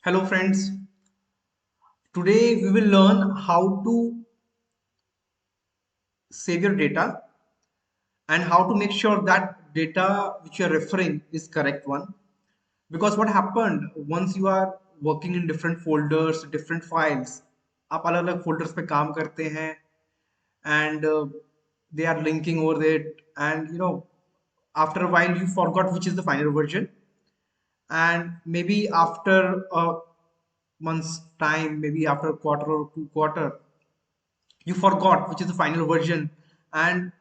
Hello friends, today we will learn how to save your data and how to make sure that data which you are referring is correct one. Because what happened once you are working in different folders, different files, आप अलग अलग folders पे काम करते हैं and they are linking over it and after a while you forgot which is the final version and maybe after a month's time, maybe after a quarter or two quarter, you forgot which is the final version. And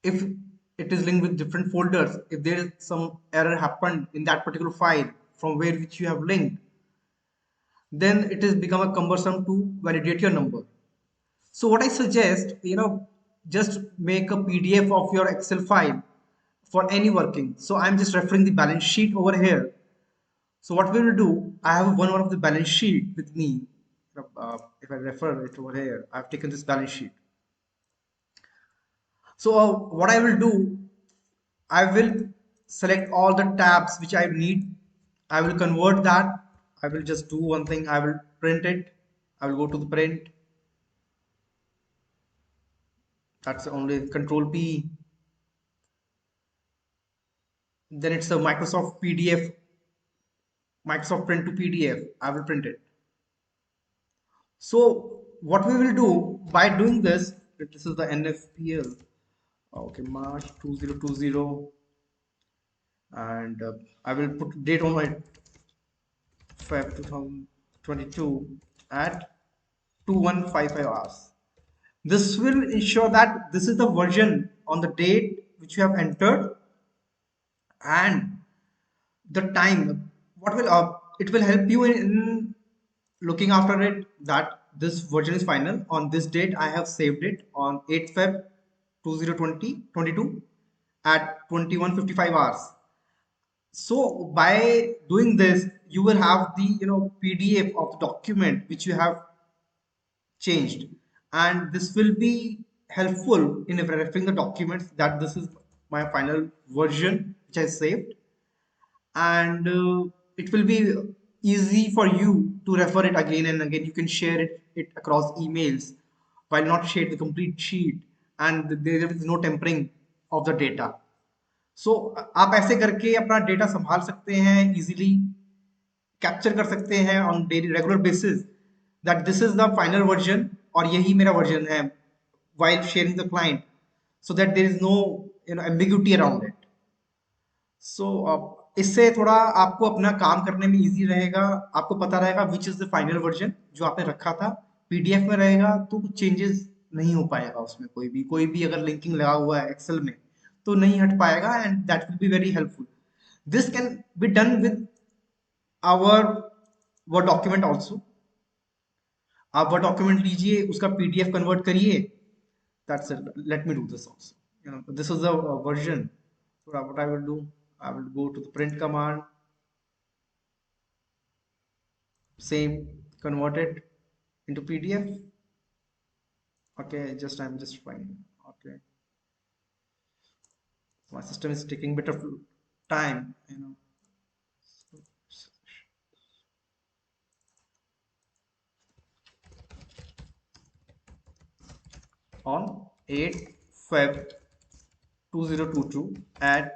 if it is linked with different folders, if there is some error happened in that particular file from where which you have linked, then it has become a cumbersome to validate your number. So what I suggest, just make a PDF of your Excel file for any working. So I'm just referring the balance sheet over here. So what we will do, I have one of the balance sheet with me. If I refer it over here, I've taken this balance sheet. So what I will do, I will select all the tabs which I need. I will convert that. I will just do one thing. I will print it. I will go to the print. That's only control P. Then it's a Microsoft PDF, Microsoft print to PDF. I will print it. So what we will do by doing this is the NFPL. Okay, March 2020, and I will put date on it, Feb 2022 at 2155 hours. This will ensure that this is the version on the date which you have entered and the time. What will it will help you in looking after it that this version is final on this date. I have saved it on 8th Feb 2022 at 21:55 hours. So by doing this, you will have the PDF of the document which you have changed, and this will be helpful in verifying the documents that this is my final version which I saved, and it will be easy for you to refer it again and again. You can share it across emails while not share the complete sheet, and there is no tampering of the data. सो आप ऐसे करके अपना data संभाल सकते हैं, easily capture कर सकते हैं on daily regular basis that this is the final version और यही मेरा वर्जन है while sharing the client, so that there is no ambiguity around it. सो इससे थोड़ा आपको अपना काम करने में इजी रहेगा, आपको पता रहेगा which is the final version जो आपने रखा था. पीडीएफ में रहेगा तो कुछ चेंजेस नहीं हो पाएगा उसमें, कोई भी अगर लिंकिंग लगा हुआ है एक्सेल में तो नहीं हट पाएगा, and that will be very helpful. This can be done with our word document also. आप वर्ड डॉक्यूमेंट लीजिए, उसका पीडीएफ कन्वर्ट करिए. That's it. Let me do this also. This is the version. So what I will do, I will go to the print command, same, convert it into PDF. Okay, I'm just fine. Okay, my system is taking bit of time, on 8 Feb 2022 at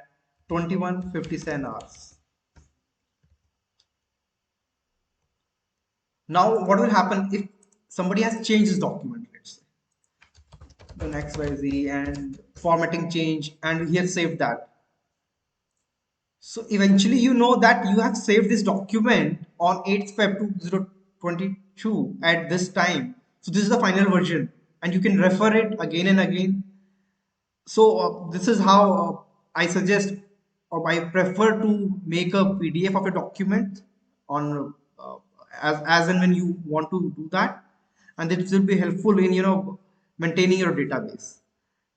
21:57 hours. Now what will happen if somebody has changed his document, let's say an XYZ and formatting change, and he has saved that. So eventually you know that you have saved this document on 8th Feb 2022 at this time. So this is the final version and you can refer it again and again. So this is how I suggest, or I prefer to make a PDF of a document on as and when you want to do that, and it will be helpful in maintaining your database.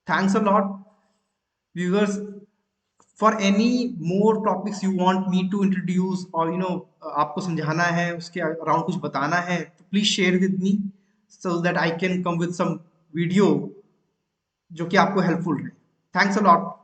Thanks a lot, viewers. For any more topics you want me to introduce, or आपको समझाना है, उसके around कुछ बताना है, तो please share with me so that I can come with some video जो कि आपको हेल्पफुल रहे. Thanks a lot.